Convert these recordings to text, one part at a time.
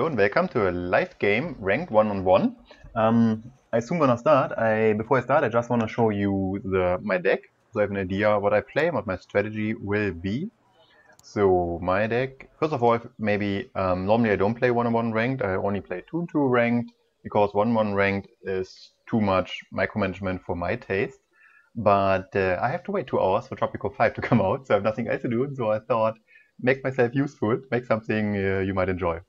and welcome to a live game ranked 1-on-1. I soon gonna start. Before I start, I just want to show you my deck, so I have an idea what I play and what my strategy will be. So my deck, first of all, maybe normally I don't play 1-on-1 ranked. I only play 2-on-2 ranked because 1-on-1 ranked is too much micromanagement for my taste. But I have to wait 2 hours for Tropico 5 to come out, so I have nothing else to do. So I thought, make myself useful, make something you might enjoy.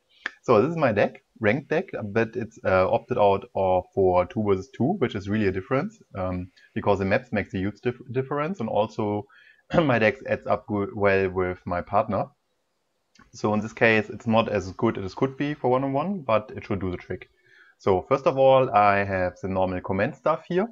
So this is my deck, ranked deck, but it's opted out for 2 versus 2, which is really a difference because the maps makes a huge difference, and also my deck adds up well with my partner. So in this case, it's not as good as it could be for 1-on-1, but it should do the trick. So first of all, I have the normal command stuff here.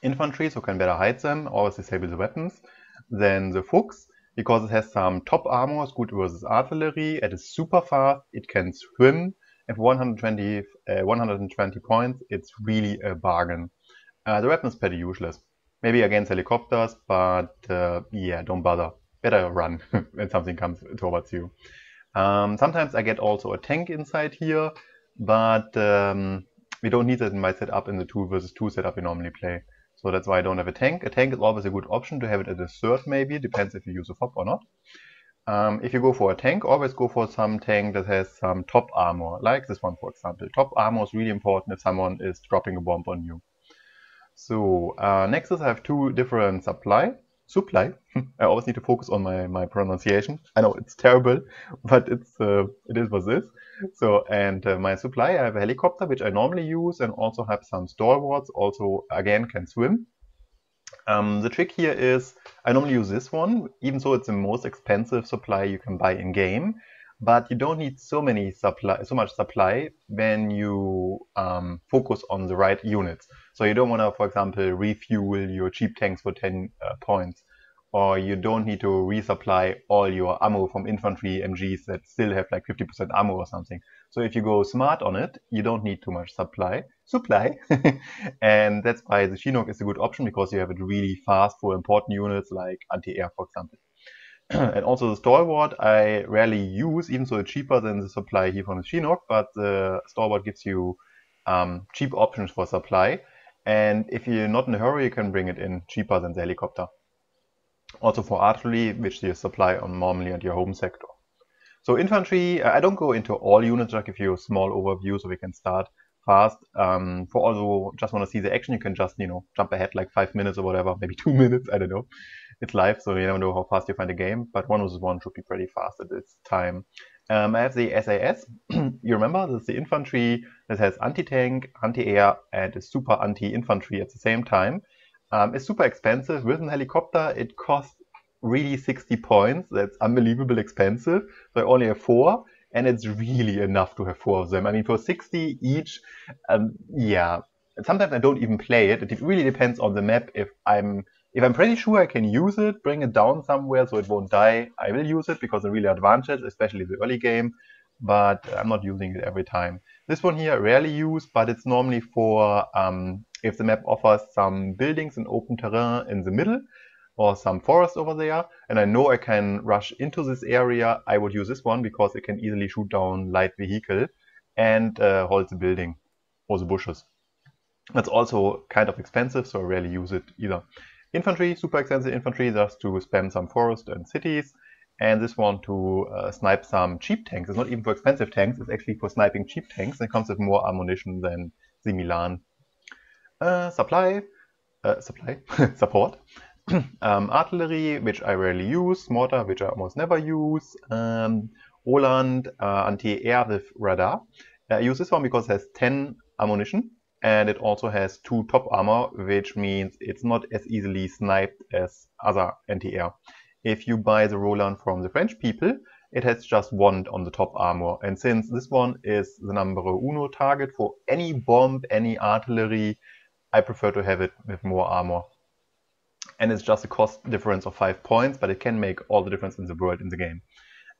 Infantry, so can better hide them, always disable the weapons. Then the Fuchs, because it has some top armor, it's good versus artillery, it is super fast, it can swim, and for 120 points, it's really a bargain. The weapon is pretty useless. Maybe against helicopters, but yeah, don't bother. Better run when something comes towards you. Sometimes I get also a tank inside here, but we don't need that in my setup in the 2 versus 2 setup we normally play. So that's why I don't have a tank. A tank is always a good option to have it at a third maybe, depends if you use a FOB or not. If you go for a tank, always go for some tank that has some top armor, like this one for example. Top armor is really important if someone is dropping a bomb on you. So next is I have 2 different supply. I always need to focus on my pronunciation. I know it's terrible, but it is what it is. So, and my supply, I have a helicopter, which I normally use, and also have some stalwarts, also again can swim. The trick here is I normally use this one, even though it's the most expensive supply you can buy in game. But you don't need so much supply when you focus on the right units. So you don't want to, for example, refuel your cheap tanks for 10 points. Or you don't need to resupply all your ammo from infantry MGs that still have like 50% ammo or something. So if you go smart on it, you don't need too much supply. And that's why the Chinook is a good option, because you have it really fast for important units like anti-air, for example. And also the Stalwart I rarely use, even though it's cheaper than the supply here from the Chinook, but the Stalwart gives you cheap options for supply. And if you're not in a hurry, you can bring it in cheaper than the helicopter. Also for artillery, which you supply on normally at your home sector. So infantry, I don't go into all units, just give you a small overview so we can start fast. For all who just want to see the action, you can just, jump ahead like 5 minutes or whatever, maybe 2 minutes, I don't know. It's live, so you never know how fast you find a game, but 1 versus 1 should be pretty fast at this time. I have the SAS. You remember, this is the infantry that has anti-tank, anti-air, and is super anti-infantry at the same time. It's super expensive. With an helicopter, it costs really 60 points. That's unbelievably expensive. So I only have 4, and it's really enough to have 4 of them. I mean, for 60 each, yeah. Sometimes I don't even play it. It really depends on the map. If I'm pretty sure I can use it, bring it down somewhere so it won't die, I will use it because it's really advantage, especially the early game. But I'm not using it every time. This one here I rarely use, but it's normally for if the map offers some buildings and open terrain in the middle, or some forest over there, and I know I can rush into this area, I would use this one because it can easily shoot down light vehicle and hold the building or the bushes. That's also kind of expensive, so I rarely use it either. Infantry, super expensive infantry, just to spam some forest and cities. And this one to snipe some cheap tanks. It's not even for expensive tanks, it's actually for sniping cheap tanks. It comes with more ammunition than the Milan. Support. Artillery, which I rarely use. Mortar, which I almost never use. Roland, anti-air with radar. I use this one because it has 10 ammunition. And it also has 2 top armor, which means it's not as easily sniped as other anti-air. If you buy the Roland from the French people, it has just 1 on the top armor. And since this one is the number uno target for any bomb, any artillery, I prefer to have it with more armor. And it's just a cost difference of 5 points, but it can make all the difference in the world in the game.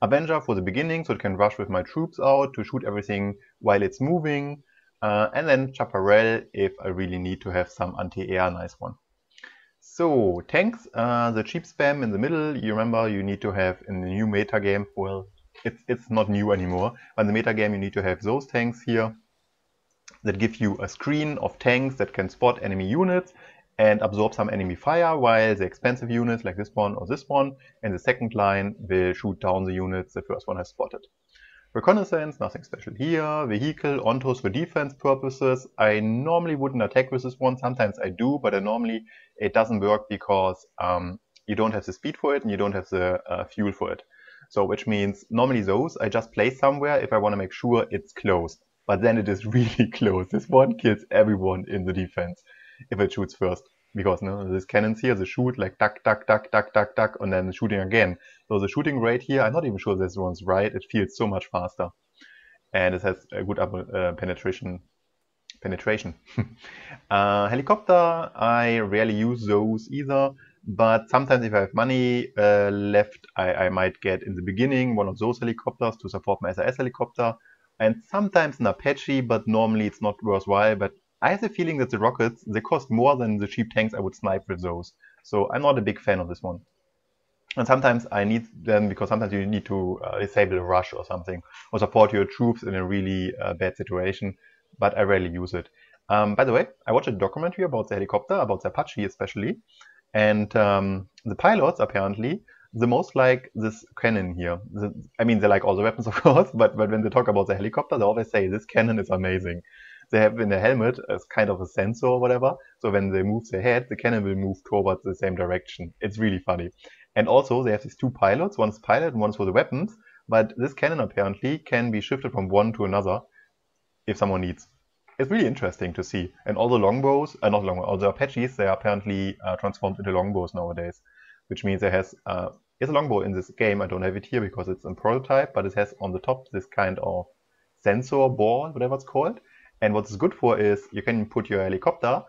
Avenger for the beginning, so it can rush with my troops out to shoot everything while it's moving. And then Chaparral if I really need to have some anti-air, nice one. So tanks, the cheap spam in the middle, you remember you need to have in the new meta game, well, it's not new anymore. But in the metagame, you need to have those tanks here that give you a screen of tanks that can spot enemy units and absorb some enemy fire, while the expensive units like this one or this one in the second line will shoot down the units the first one has spotted. Reconnaissance, nothing special here. Vehicle, ontos for defense purposes. I normally wouldn't attack with this one. Sometimes I do, but normally it doesn't work because you don't have the speed for it and you don't have the fuel for it. So which means normally those I just place somewhere if I want to make sure it's close. But then it is really close. This one kills everyone in the defense if it shoots first. Because these cannons here, they shoot like duck, duck, duck, duck, duck, duck, and then shooting again. So the shooting rate here, I'm not even sure this one's right. It feels so much faster. And it has a good penetration. Helicopter, I rarely use those either. But sometimes if I have money left, I might get in the beginning one of those helicopters to support my SAS helicopter. And sometimes an Apache, but normally it's not worthwhile. But I have the feeling that the rockets, they cost more than the cheap tanks I would snipe with those. So I'm not a big fan of this one. And sometimes I need them because sometimes you need to disable a rush or something, or support your troops in a really bad situation, but I rarely use it. By the way, I watched a documentary about the helicopter, about the Apache especially, and the pilots apparently, the most like this cannon here. I mean, they like all the weapons, of course, but when they talk about the helicopter, they always say, this cannon is amazing. They have in their helmet as kind of a sensor or whatever, so when they move their head, the cannon will move towards the same direction. It's really funny. And also, they have these two pilots, one's pilot and one's for the weapons, but this cannon apparently can be shifted from one to another if someone needs. It's really interesting to see. And all the longbows, all the Apaches, they are apparently transformed into longbows nowadays, which means there has a longbow in this game. I don't have it here because it's in prototype, but it has on the top this kind of sensor ball, whatever it's called. And what it's good for is you can put your helicopter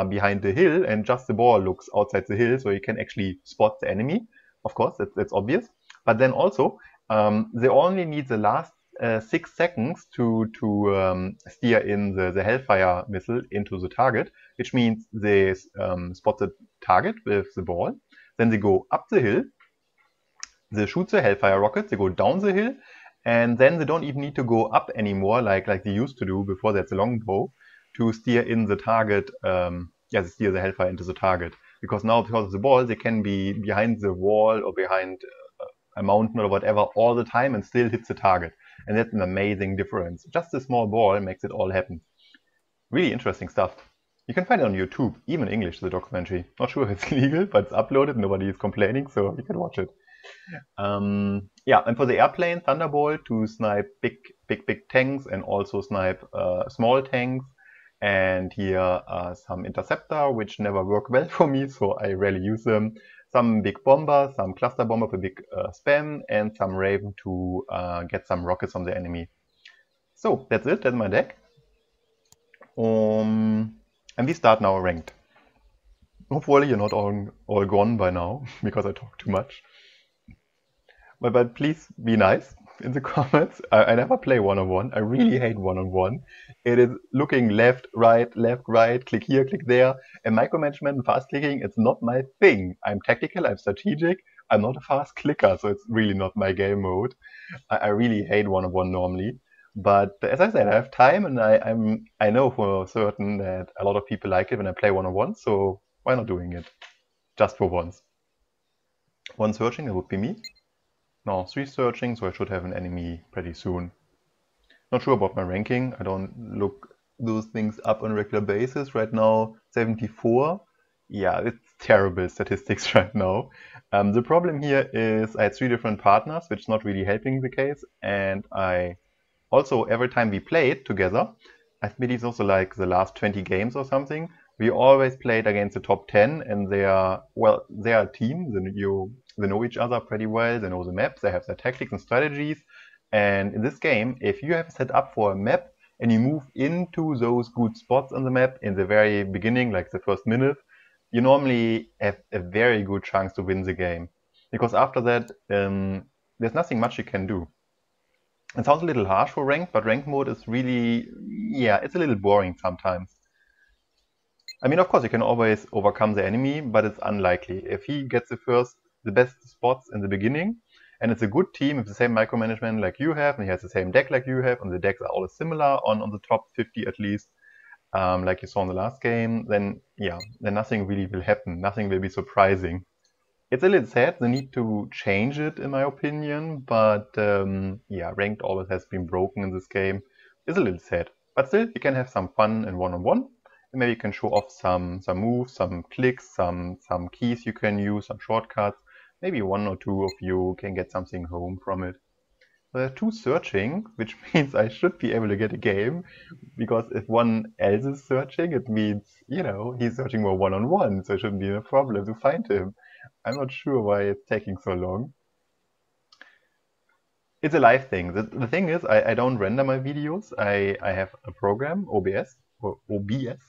behind the hill and just the ball looks outside the hill, so you can actually spot the enemy. Of course, that's obvious. But then also, they only need the last 6 seconds to steer in the Hellfire missile into the target, which means they spot the target with the ball. Then they go up the hill, they shoot the Hellfire rockets, they go down the hill, and then they don't even need to go up anymore like they used to do before that's a longbow to steer in the target, they steer the Hellfire into the target. Because now, because of the ball, they can be behind the wall or behind a mountain or whatever all the time and still hit the target. And that's an amazing difference. Just a small ball makes it all happen. Really interesting stuff. You can find it on YouTube, even in English, the documentary. Not sure if it's legal, but it's uploaded. Nobody is complaining, so you can watch it. Yeah, and for the airplane, Thunderbolt to snipe big tanks and also snipe small tanks. And here some interceptor, which never work well for me, so I rarely use them. Some big bomber, some cluster bomber for big spam, and some Raven to get some rockets from the enemy. So that's it, that's my deck. And we start now ranked. Hopefully you're not all gone by now, because I talk too much. But please be nice in the comments. I never play one-on-one. I really hate one-on-one. It is looking left, right, click here, click there. And micromanagement and fast clicking, it's not my thing. I'm tactical, I'm strategic. I'm not a fast clicker, so it's really not my game mode. I really hate one-on-one normally. But as I said, I have time, and I know for certain that a lot of people like it when I play one-on-one, so why not doing it? Just for once. One searching, that would be me. Now 3 searching, so I should have an enemy pretty soon. Not sure about my ranking. I don't look those things up on a regular basis. Right now, 74. Yeah, it's terrible statistics right now. The problem here is I had 3 different partners, which is not really helping the case. And I also, every time we played together, I believe it's also like the last 20 games or something, we always played against the top 10, and they are a team. They know each other pretty well, they know the maps, they have their tactics and strategies. And in this game, if you have set up for a map and you move into those good spots on the map in the very beginning, like the first minute, you normally have a very good chance to win the game. Because after that, there's nothing much you can do. It sounds a little harsh for ranked, but ranked mode is really, yeah, it's a little boring sometimes. I mean, of course, you can always overcome the enemy, but it's unlikely. If he gets the best spots in the beginning, And it's a good team with the same micromanagement like you have, and he has the same deck like you have, and the decks are all similar on the top 50 at least, like you saw in the last game, then yeah, then nothing really will happen. Nothing will be surprising. It's a little sad, the need to change it in my opinion, but yeah, ranked always has been broken in this game. It's a little sad. But still, you can have some fun in one-on-one. And maybe you can show off some moves, some clicks, some keys you can use, some shortcuts. Maybe one or two of you can get something home from it. There are two searching, which means I should be able to get a game, because if one else is searching, it means, you know, he's searching more one-on-one, so it shouldn't be a problem to find him. I'm not sure why it's taking so long. It's a live thing. The thing is, I don't render my videos. I have a program, OBS, or OBS.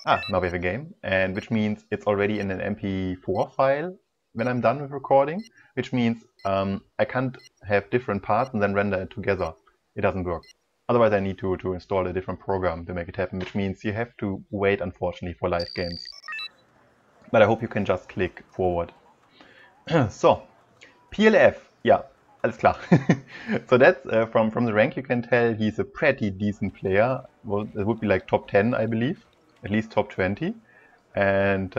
Now we have a game, and which means it's already in an MP4 file when I'm done with recording, which means I can't have different parts and then render it together. It doesn't work. Otherwise I need to install a different program to make it happen, which means you have to wait, unfortunately, for live games. But I hope you can just click forward. So, PLF, yeah, alles klar. So that's from the rank you can tell he's a pretty decent player. Well, it would be like top 10, I believe, at least top 20. And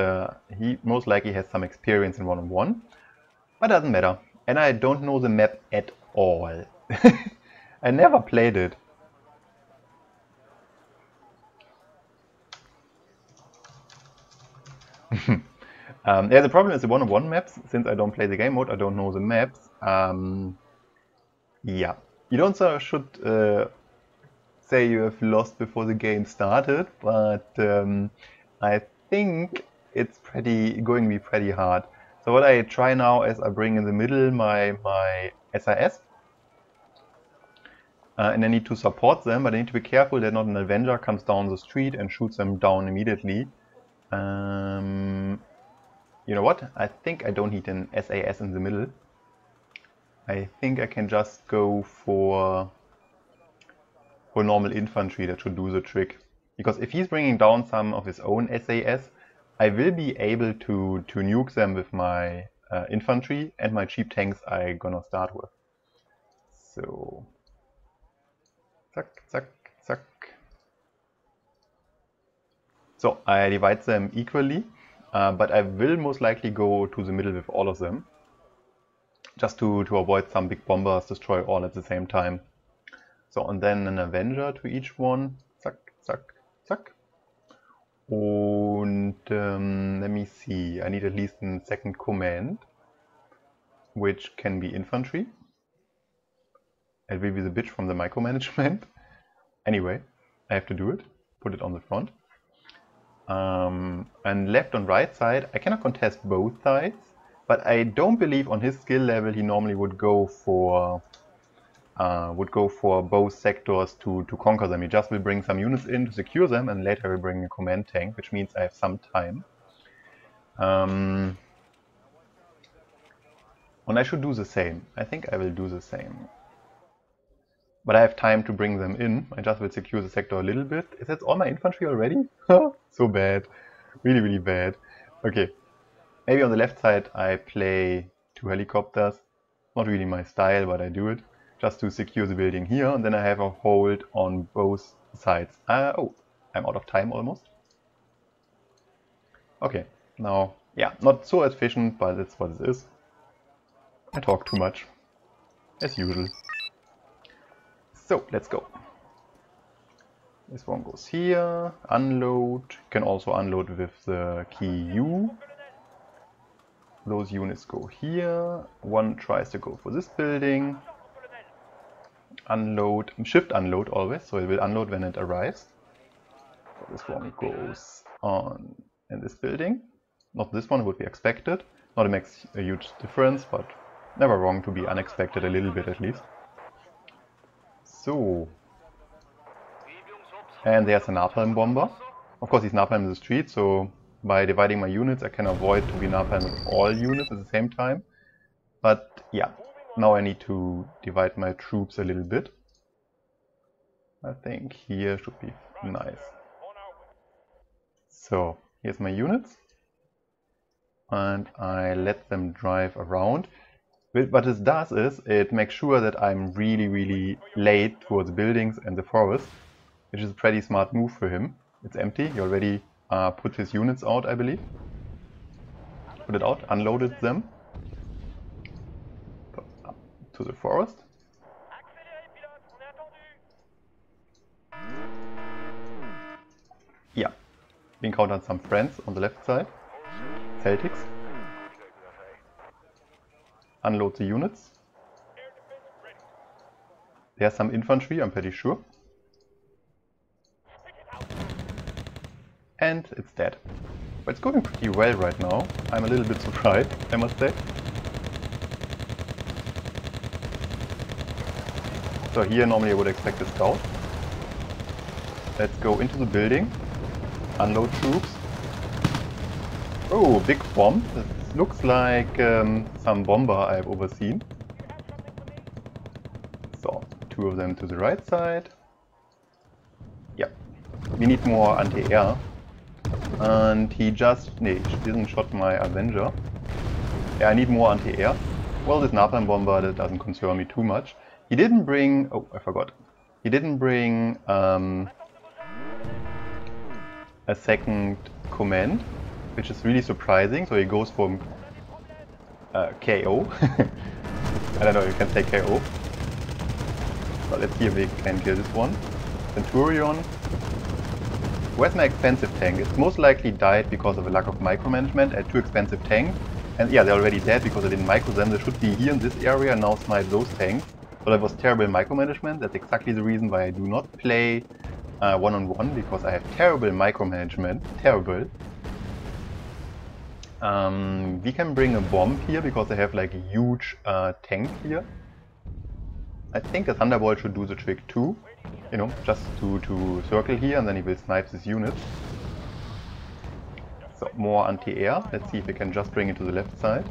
he most likely has some experience in one-on-one, but doesn't matter. And I don't know the map at all. I never played it. Yeah, the problem is the one-on-one maps. Since I don't play the game mode, I don't know the maps. Yeah, you don't should say you have lost before the game started, but I think it's going to be pretty hard. So what I try now is I bring in the middle my SIS, and I need to support them, but I need to be careful that not an Avenger comes down the street and shoots them down immediately. You know what? I think I don't need an SAS in the middle. I think I can just go for normal infantry. That should do the trick. Because if he's bringing down some of his own SAS, I will be able to nuke them with my infantry and my cheap tanks I'm gonna start with. So, zack, zack, zack. So I divide them equally, but I will most likely go to the middle with all of them, just to avoid some big bombers destroy all at the same time. So, and then an Avenger to each one. Zack, zack, zack. Und let me see, I need at least a second command, which can be infantry. It will be the bitch from the micromanagement. Anyway, I have to do it. Put it on the front. And left and right side, I cannot contest both sides, but I don't believe on his skill level he normally would go for both sectors to conquer them. He just will bring some units in to secure them, and later will bring a command tank, which means I have some time. And I should do the same. I think I will do the same. But I have time to bring them in. I just will secure the sector a little bit. Is that all my infantry already? So bad. Really, really bad. Okay. Maybe on the left side I play 2 helicopters. Not really my style, but I do it. Just to secure the building here. And then I have a hold on both sides. Oh, I'm out of time almost. Okay. Now, yeah, not so efficient, but it's what it is. I talk too much. As usual. So, let's go. This one goes here, unload. You can also unload with the key U. Those units go here. One tries to go for this building. Unload, shift unload always, so it will unload when it arrives. So this one goes on in this building. Not this one, would be expected. Not makes a huge difference, but never wrong to be unexpected a little bit at least. So, and there's a napalm bomber. Of course, he's napalm in the street, so by dividing my units I can avoid to be napalm with all units at the same time. But yeah, now I need to divide my troops a little bit. I think here should be nice. So, here's my units. And I let them drive around. What this does is, it makes sure that I'm really late towards buildings and the forest, which is a pretty smart move for him. It's empty, he already put his units out, I believe. Put it out, unloaded them. Up to the forest. Yeah, we encountered some friends on the left side. Celtics. Unload the units. There's some infantry, I'm pretty sure. And it's dead. But it's going pretty well right now. I'm a little bit surprised, I must say. So here normally I would expect a scout. Let's go into the building. Unload troops. Oh, big bomb. This looks like some bomber I've overseen. So, 2 of them to the right side. Yeah, we need more anti-air. And he just... nee, he didn't shot my Avenger. Yeah, I need more anti-air. Well, this napalm bomber, that doesn't concern me too much. He didn't bring... oh, I forgot. He didn't bring a second command, which is really surprising. So he goes from KO. I don't know, you can say KO. But let's see if we can kill this one. Centurion. Where's my expensive tank? It's most likely died because of a lack of micromanagement. I had 2 expensive tanks. And yeah, they're already dead because I didn't micro them. They should be here in this area and now snipe those tanks. So that was terrible micromanagement. That's exactly the reason why I do not play one-on-one, because I have terrible micromanagement. Terrible. We can bring a bomb here because I have like a huge tank here. I think a Thunderbolt should do the trick too. You know, just to circle here and then he will snipe this unit. So, more anti-air. Let's see if we can just bring it to the left side.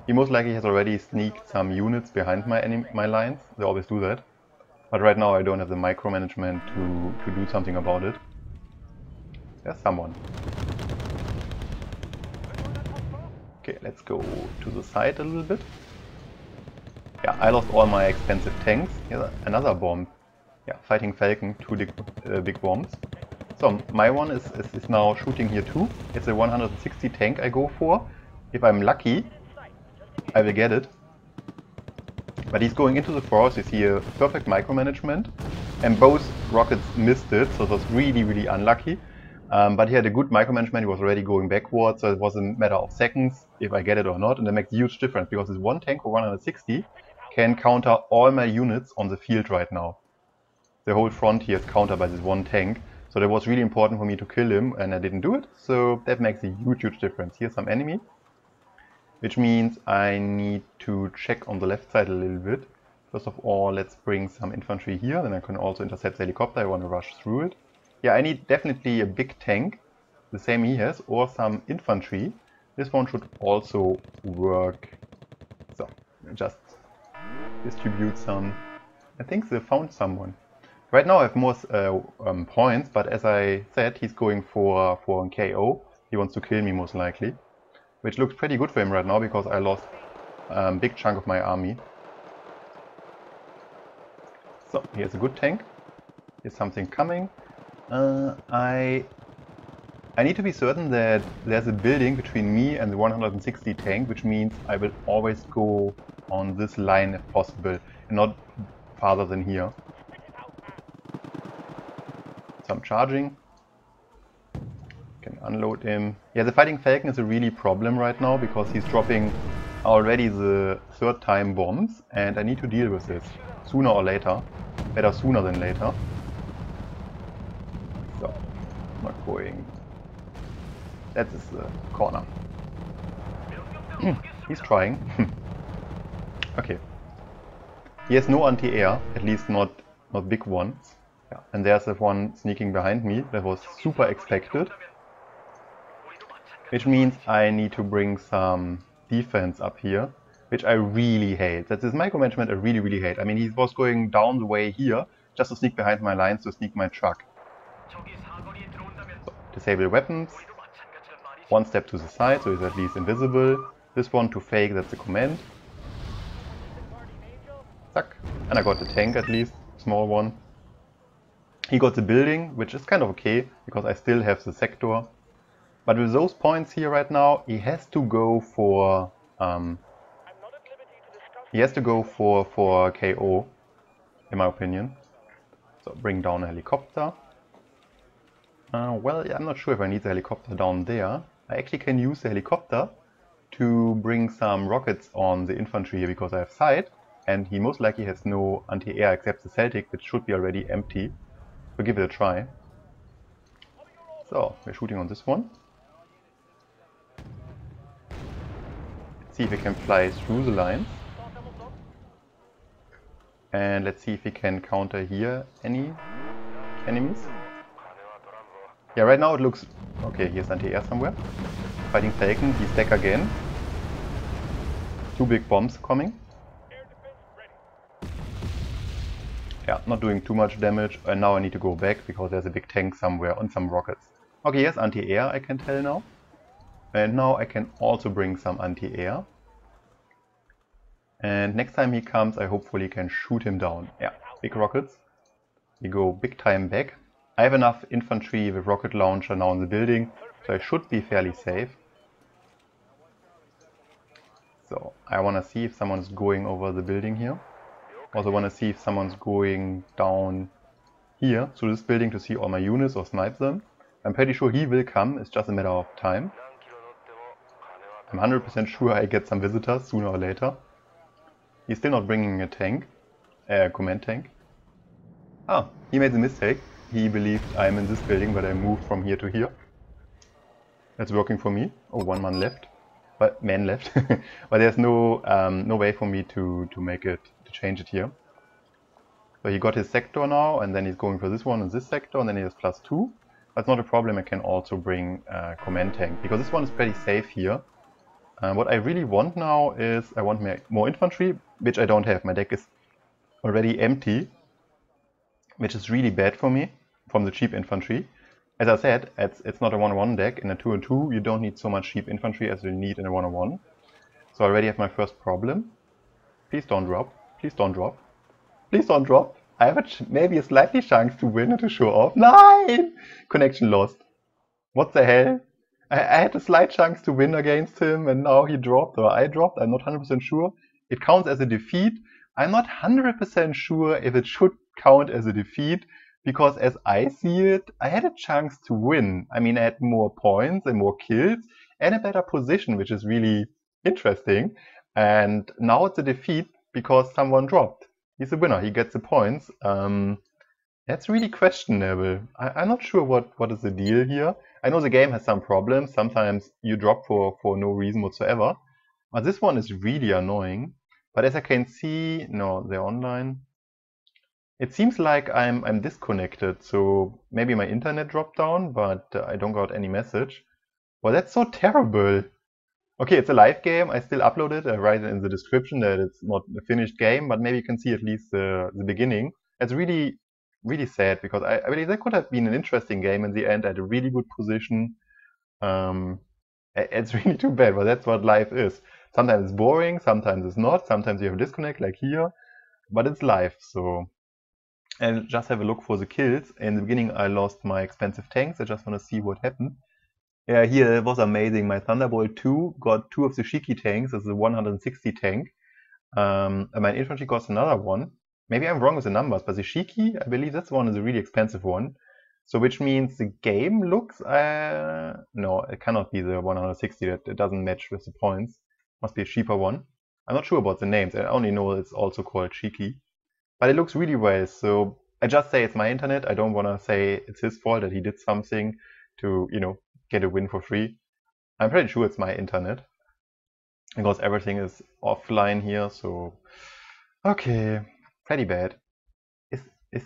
He most likely has already sneaked some units behind my lines. They always do that. But right now I don't have the micromanagement to do something about it. There's someone. Okay, let's go to the side a little bit. Yeah, I lost all my expensive tanks. Here's another bomb. Yeah, fighting Falcon, 2 big bombs. So my one is now shooting here too. It's a 160 tank I go for. If I'm lucky, I will get it. But he's going into the forest. You see a perfect micromanagement. And both rockets missed it, so it was really unlucky. But he had a good micromanagement. He was already going backwards, so it was a matter of seconds if I get it or not. And that makes a huge difference, because this one tank for 160 can counter all my units on the field right now. The whole front here is countered by this one tank. So that was really important for me to kill him, and I didn't do it. So that makes a huge difference. Here's some enemy. Which means I need to check on the left side a little bit. First of all, let's bring some infantry here. Then I can also intercept the helicopter. I want to rush through it. Yeah, I need definitely a big tank. The same he has. Or some infantry. This one should also work. So, just distribute some. I think they found someone. Right now I have more points, but as I said, he's going for a KO. He wants to kill me most likely. Which looks pretty good for him right now, because I lost a big chunk of my army. So, here's a good tank. Here's something coming. I need to be certain that there's a building between me and the 160 tank, which means I will always go on this line if possible, and not farther than here. So I'm charging. Can unload him. Yeah, the Fighting Falcon is a really problem right now, because he's dropping already the 3rd time bombs, and I need to deal with this sooner or later. Better sooner than later. So, not going. That is the corner. He's trying. Okay. He has no anti-air, at least not big ones. Yeah. And there's the one sneaking behind me. That was super expected. Which means I need to bring some defense up here, which I really hate. That's this micromanagement I really hate. I mean, he was going down the way here just to sneak behind my lines to sneak my truck. So, disable weapons. 1 step to the side, so he's at least invisible. This one to fake, that's the command. Zack. And I got the tank at least, small one. He got the building, which is kind of okay, because I still have the sector. But with those points here right now, he has to go for KO, in my opinion. So bring down a helicopter. Well, I'm not sure if I need the helicopter down there. I actually can use the helicopter to bring some rockets on the infantry here because I have sight, and he most likely has no anti-air except the Celtic, which should be already empty. So give it a try. So, we're shooting on this one. Let's see if we can fly through the lines. And let's see if we can counter here any enemies. Yeah, right now it looks... Okay, here's anti-air somewhere. Fighting taken, he's back again. 2 big bombs coming. Yeah, not doing too much damage, and now I need to go back because there's a big tank somewhere on some rockets. Okay, yes, anti-air I can tell now. And now I can also bring some anti-air. And next time he comes, I hopefully can shoot him down. Yeah, big rockets. We go big time back. I have enough infantry with rocket launcher now in the building, so I should be fairly safe. So, I want to see if someone's going over the building here. Also want to see if someone's going down here to this building to see all my units or snipe them. I'm pretty sure he will come, it's just a matter of time. I'm 100% sure I get some visitors sooner or later. He's still not bringing a tank, command tank. Ah, he made a mistake. He believed I'm in this building, but I moved from here to here. That's working for me. Oh, 1 man left. But man left. But there's no no way for me to change it here. So he got his sector now, and then he's going for this one and this sector, and then he has +2. That's not a problem. I can also bring command tank because this one is pretty safe here. What I really want now is I want more infantry, which I don't have. My deck is already empty, which is really bad for me from the cheap infantry. As I said, it's not a 1-on-1 deck. In a 2-on-2, you don't need so much cheap infantry as you need in a 1-on-1. So I already have my first problem. Please don't drop. Please don't drop. Please don't drop. I have maybe a slightly chance to win or to show off. Nine! Connection lost. What the hell? I had a slight chance to win against him and now he dropped, or I dropped. I'm not 100% sure. It counts as a defeat. I'm not 100% sure if it should count as a defeat. Because as I see it, I had a chance to win. I mean, I had more points and more kills and a better position, which is really interesting. And now it's a defeat because someone dropped. He's a winner. He gets the points. That's really questionable. I'm not sure what is the deal here. I know the game has some problems. Sometimes you drop for no reason whatsoever. But this one is really annoying. But as I can see, no, they're online. It seems like I'm disconnected, so maybe my internet dropped down, but I don't got any message. Well, that's so terrible. Okay, it's a live game. I still upload it. I write it in the description that it's not a finished game, but maybe you can see at least the beginning. It's really, really sad because I believe that could have been an interesting game in the end. I had a really good position. It's really too bad, but that's what life is. Sometimes it's boring, sometimes it's not. Sometimes you have a disconnect like here, but it's live, so... And just have a look for the kills. In the beginning I lost my expensive tanks. I just want to see what happened. Yeah, here it was amazing. My Thunderbolt 2 got 2 of the Shiki tanks. This is a 160 tank. And my infantry got another one. Maybe I'm wrong with the numbers, but the Shiki, I believe that one is a really expensive one. So which means the game looks... no, it cannot be the 160. It doesn't match with the points. Must be a cheaper one. I'm not sure about the names. I only know it's also called Shiki. But it looks really well, so I just say it's my internet. I don't want to say it's his fault that he did something to, you know, get a win for free. I'm pretty sure it's my internet. Because everything is offline here, so... Okay, pretty bad.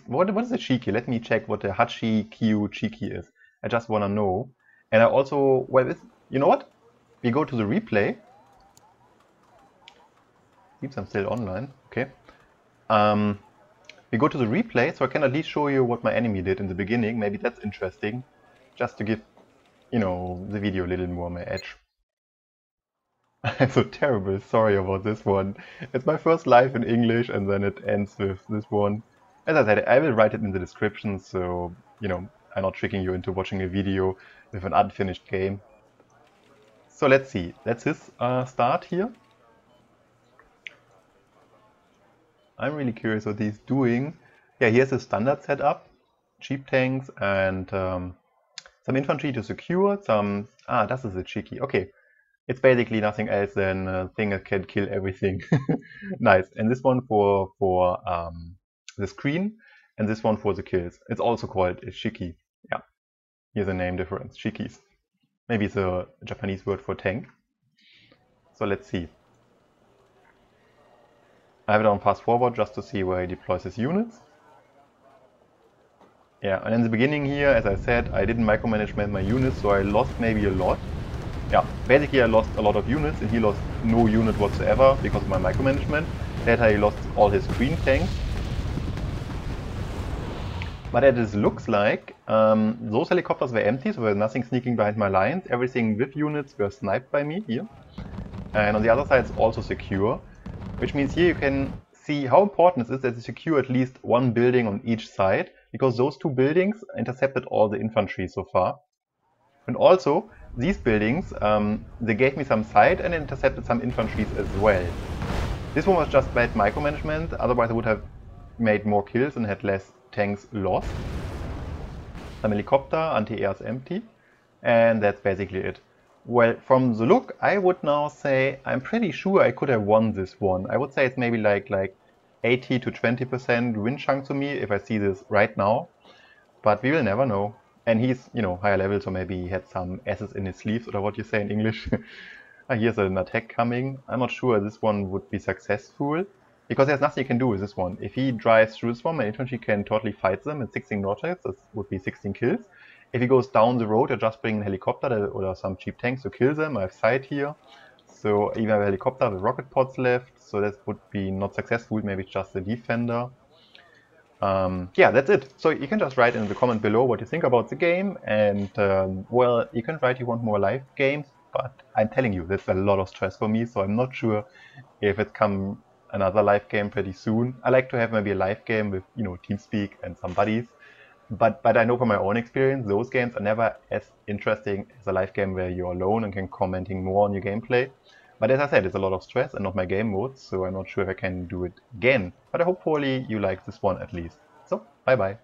What is a Shiki? Let me check what the Hachi Kyu Shiki is. I just want to know. And I also... Well, you know what? We go to the replay. Seems I'm still online. Okay. We go to the replay, so I can at least show you what my enemy did in the beginning. Maybe that's interesting, just to give, you know, the video a little more my edge. I'm so terrible. Sorry about this one. It's my first live in English, and then it ends with this one. As I said, I will write it in the description, so I'm not tricking you into watching a video with an unfinished game. So let's see. That's his start here. I'm really curious what he's doing. Yeah, he has a standard setup, cheap tanks and some infantry to secure. Das ist a cheeky. Okay, it's basically nothing else than a thing that can kill everything. Nice. And this one for the screen, and this one for the kills. It's also called a shiki. Yeah, here's a name difference. Shikis. Maybe it's a Japanese word for tank. So let's see. I have it on fast forward just to see where he deploys his units. Yeah, and in the beginning here, as I said, I didn't micromanage my units, so I lost maybe a lot. Yeah, basically I lost a lot of units, and he lost no unit whatsoever because of my micromanagement. Later he lost all his green tanks. But as it looks like, those helicopters were empty, so there was nothing sneaking behind my lines. Everything with units were sniped by me here. And on the other side it's also secure, which means here you can see how important it is that you secure at least one building on each side, because those two buildings intercepted all the infantry so far. And also, these buildings, they gave me some sight and intercepted some infantries as well. This one was just bad micromanagement, otherwise I would have made more kills and had less tanks lost. Some helicopter, anti-air is empty, and that's basically it. Well, from the look, I would now say I'm pretty sure I could have won this one. I would say it's maybe like 80 to 20% win chunk to me if I see this right now. But we will never know. And he's, higher level, so maybe he had some asses in his sleeves, or what you say in English. Here's an attack coming. I'm not sure this one would be successful, because there's nothing you can do with this one. If he drives through this one, my infantry can totally fight them in 16 rockets. This would be 16 kills. If he goes down the road, I just bring a helicopter or some cheap tanks to kill them. I have sight here. So even a helicopter with rocket pods left, so that would be not successful. Maybe it's just a defender. Yeah, that's it. So you can just write in the comment below what you think about the game, and well, you can write you want more live games, but I'm telling you, that's a lot of stress for me, so I'm not sure if it comes another live game pretty soon. I like to have maybe a live game with, TeamSpeak and some buddies, but I know from my own experience, those games are never as interesting as a live game where you're alone and can commenting more on your gameplay. But as I said, it's a lot of stress and not my game mode, so I'm not sure if I can do it again. But hopefully you like this one at least. So, bye bye.